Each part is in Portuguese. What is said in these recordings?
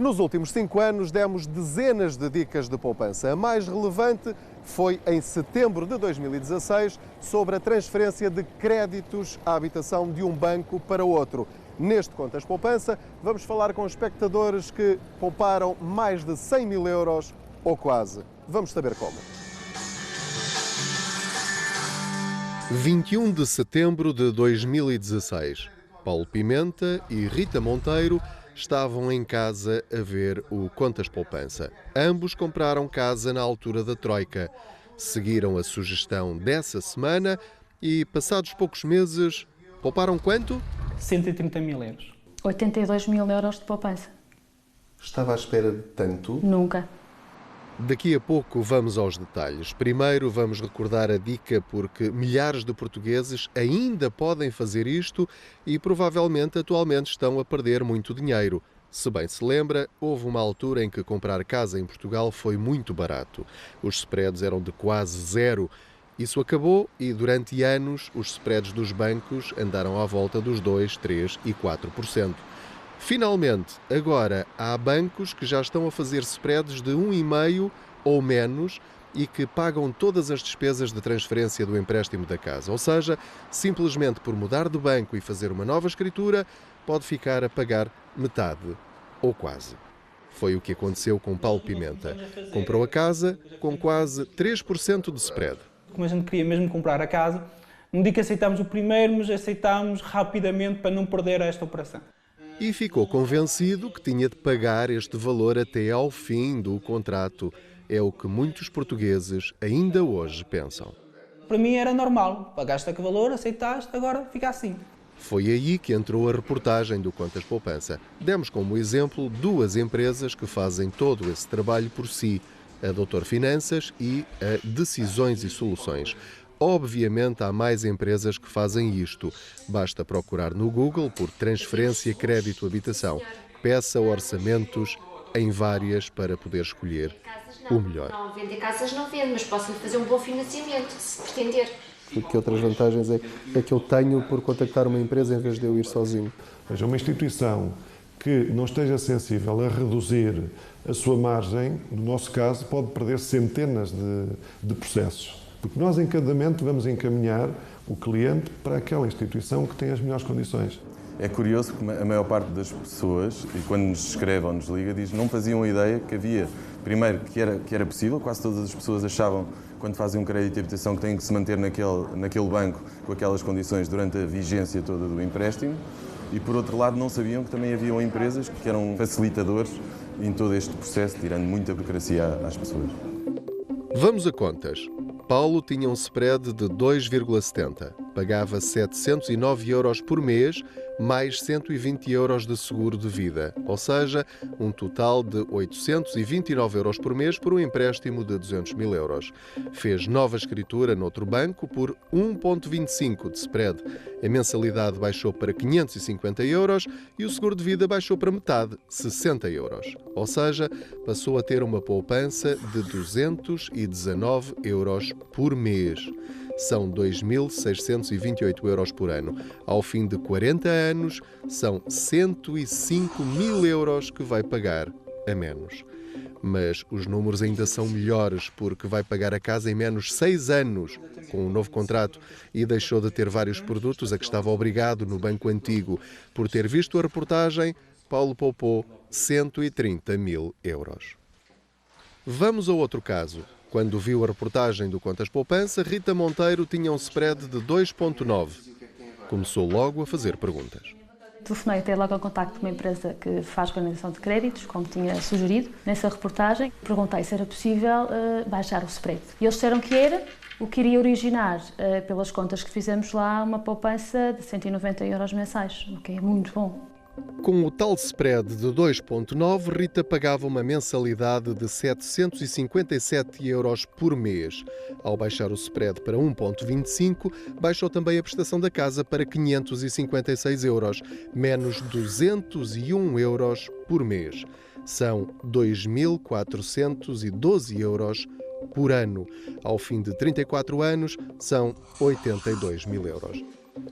Nos últimos 5 anos demos dezenas de dicas de poupança. A mais relevante foi em setembro de 2016 sobre a transferência de créditos à habitação de um banco para outro. Neste Contas Poupança vamos falar com espectadores que pouparam mais de 100 mil euros ou quase. Vamos saber como. 21 de setembro de 2016. Paulo Pimenta e Rita Monteiro estavam em casa a ver o Contas Poupança. Ambos compraram casa na altura da Troika. Seguiram a sugestão dessa semana e, passados poucos meses, pouparam quanto? 130 mil euros. 82 mil euros de poupança. Estava à espera de tanto? Nunca. Daqui a pouco vamos aos detalhes. Primeiro vamos recordar a dica porque milhares de portugueses ainda podem fazer isto e provavelmente atualmente estão a perder muito dinheiro. Se bem se lembra, houve uma altura em que comprar casa em Portugal foi muito barato. Os spreads eram de quase zero. Isso acabou e durante anos os spreads dos bancos andaram à volta dos 2%, 3% e 4%. Finalmente, agora há bancos que já estão a fazer spreads de 1,5% ou menos e que pagam todas as despesas de transferência do empréstimo da casa. Ou seja, simplesmente por mudar de banco e fazer uma nova escritura, pode ficar a pagar metade ou quase. Foi o que aconteceu com Paulo Pimenta. Comprou a casa com quase 3% de spread. Como a gente queria mesmo comprar a casa, não digo que aceitámos o primeiro, mas aceitámos rapidamente para não perder esta operação. E ficou convencido que tinha de pagar este valor até ao fim do contrato. É o que muitos portugueses ainda hoje pensam. Para mim era normal, pagaste aquele valor, aceitaste, agora fica assim. Foi aí que entrou a reportagem do Contas Poupança. Demos como exemplo duas empresas que fazem todo esse trabalho por si, a Doutor Finanças e a Decisões e Soluções. Obviamente há mais empresas que fazem isto. Basta procurar no Google por transferência crédito habitação. Peça orçamentos em várias para poder escolher o melhor. Não, vender casas não vendo, mas posso-lhe fazer um bom financiamento, se pretender. Que outras vantagens é que eu tenho por contactar uma empresa em vez de eu ir sozinho? Seja uma instituição que não esteja sensível a reduzir a sua margem, no nosso caso, pode perder centenas de processos. Porque nós, em cada momento, vamos encaminhar o cliente para aquela instituição que tem as melhores condições. É curioso que a maior parte das pessoas, e quando nos escreve ou nos liga, diz que não faziam a ideia que havia, primeiro, que era possível, quase todas as pessoas achavam, quando fazem um crédito de habitação, que têm que se manter naquele banco com aquelas condições durante a vigência toda do empréstimo, e por outro lado não sabiam que também haviam empresas que eram facilitadores em todo este processo, tirando muita burocracia às pessoas. Vamos a contas. Paulo tinha um spread de 2,70. Pagava 709 euros por mês, mais 120 euros de seguro de vida. Ou seja, um total de 829 euros por mês por um empréstimo de 200 mil euros. Fez nova escritura noutro banco por 1,25 de spread. A mensalidade baixou para 550 euros e o seguro de vida baixou para metade, 60 euros. Ou seja, passou a ter uma poupança de 219 euros por mês. São 2.628 euros por ano. Ao fim de 40 anos, são 105 mil euros que vai pagar a menos. Mas os números ainda são melhores porque vai pagar a casa em menos 6 anos com um novo contrato e deixou de ter vários produtos a que estava obrigado no banco antigo. Por ter visto a reportagem, Paulo poupou 130 mil euros. Vamos a outro caso. Quando viu a reportagem do Contas Poupança, Rita Monteiro tinha um spread de 2,9. Começou logo a fazer perguntas. Telefonei até logo ao contacto de uma empresa que faz organização de créditos, como tinha sugerido nessa reportagem. Perguntei se era possível baixar o spread. E eles disseram que era, o que iria originar, pelas contas que fizemos lá, uma poupança de 190 euros mensais, o que é muito bom. Com o tal spread de 2,9, Rita pagava uma mensalidade de 757 euros por mês. Ao baixar o spread para 1,25, baixou também a prestação da casa para 556 euros, menos 201 euros por mês. São 2.412 euros por ano. Ao fim de 34 anos, são 82 mil euros.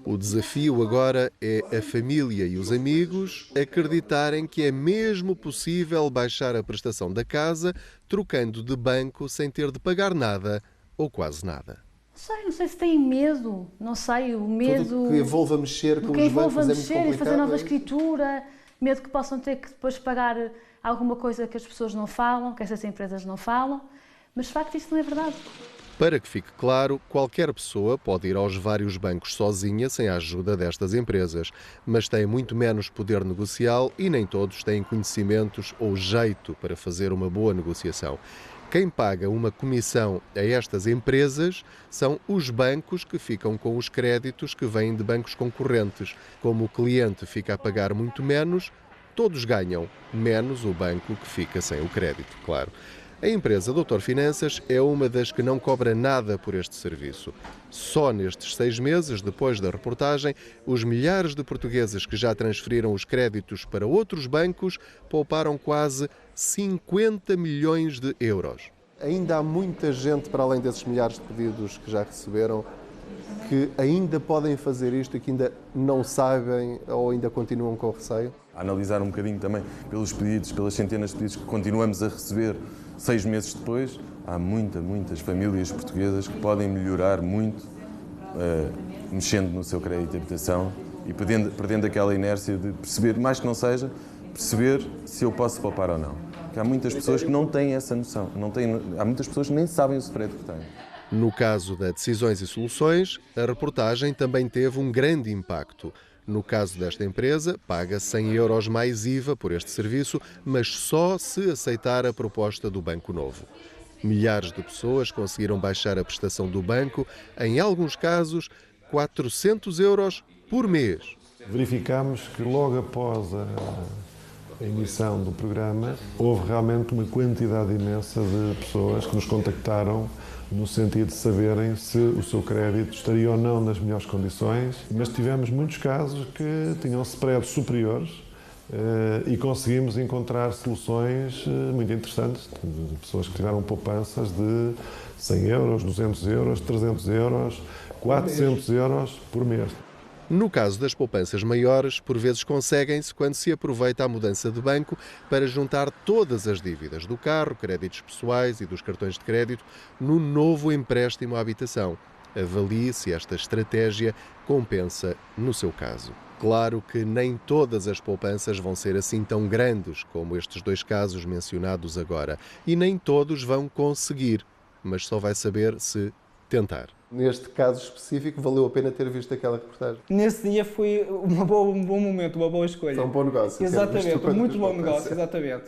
O desafio agora é a família e os amigos acreditarem que é mesmo possível baixar a prestação da casa trocando de banco sem ter de pagar nada ou quase nada. Não sei se têm medo, não sei, o medo... Tudo que envolva mexer com os bancos é muito complicado. E fazer nova escritura, medo que possam ter que depois pagar alguma coisa que as pessoas não falam, que essas empresas não falam, mas de facto isso não é verdade. Para que fique claro, qualquer pessoa pode ir aos vários bancos sozinha sem a ajuda destas empresas, mas tem muito menos poder negocial e nem todos têm conhecimentos ou jeito para fazer uma boa negociação. Quem paga uma comissão a estas empresas são os bancos que ficam com os créditos que vêm de bancos concorrentes. Como o cliente fica a pagar muito menos, todos ganham, menos o banco que fica sem o crédito, claro. A empresa Doutor Finanças é uma das que não cobra nada por este serviço. Só nestes 6 meses, depois da reportagem, os milhares de portugueses que já transferiram os créditos para outros bancos pouparam quase 50 milhões de euros. Ainda há muita gente, para além desses milhares de pedidos que já receberam, que ainda podem fazer isto e que ainda não sabem ou ainda continuam com receio? A analisar um bocadinho também pelos pedidos, pelas centenas de pedidos que continuamos a receber 6 meses depois, há muitas famílias portuguesas que podem melhorar muito mexendo no seu crédito de habitação e perdendo aquela inércia de perceber, mais que não seja, perceber se eu posso poupar ou não. Porque há muitas pessoas que não têm essa noção, há muitas pessoas que nem sabem o spread que têm. No caso da Decisões e Soluções, a reportagem também teve um grande impacto. No caso desta empresa, paga 100 euros mais IVA por este serviço, mas só se aceitar a proposta do Banco Novo. Milhares de pessoas conseguiram baixar a prestação do banco, em alguns casos, 400 euros por mês. Verificámos que logo após a emissão do programa, houve realmente uma quantidade imensa de pessoas que nos contactaram no sentido de saberem se o seu crédito estaria ou não nas melhores condições, mas tivemos muitos casos que tinham spreads superiores e conseguimos encontrar soluções muito interessantes, de pessoas que tiveram poupanças de 100 euros, 200 euros, 300 euros, 400 euros por mês. No caso das poupanças maiores, por vezes conseguem-se quando se aproveita a mudança de banco para juntar todas as dívidas do carro, créditos pessoais e dos cartões de crédito no novo empréstimo à habitação. Avalie se esta estratégia compensa no seu caso. Claro que nem todas as poupanças vão ser assim tão grandes como estes 2 casos mencionados agora, e nem todos vão conseguir, mas só vai saber se tentar. Neste caso específico, valeu a pena ter visto aquela reportagem? Nesse dia foi um bom momento, uma boa escolha. Foi um bom negócio. Exatamente, muito bom negócio, exatamente.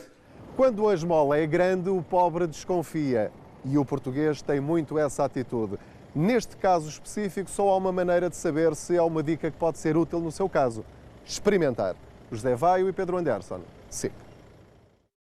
Quando a esmola é grande, o pobre desconfia. E o português tem muito essa atitude. Neste caso específico, só há uma maneira de saber se é uma dica que pode ser útil no seu caso. Experimentar. José Vaio e Pedro Anderson. SIC.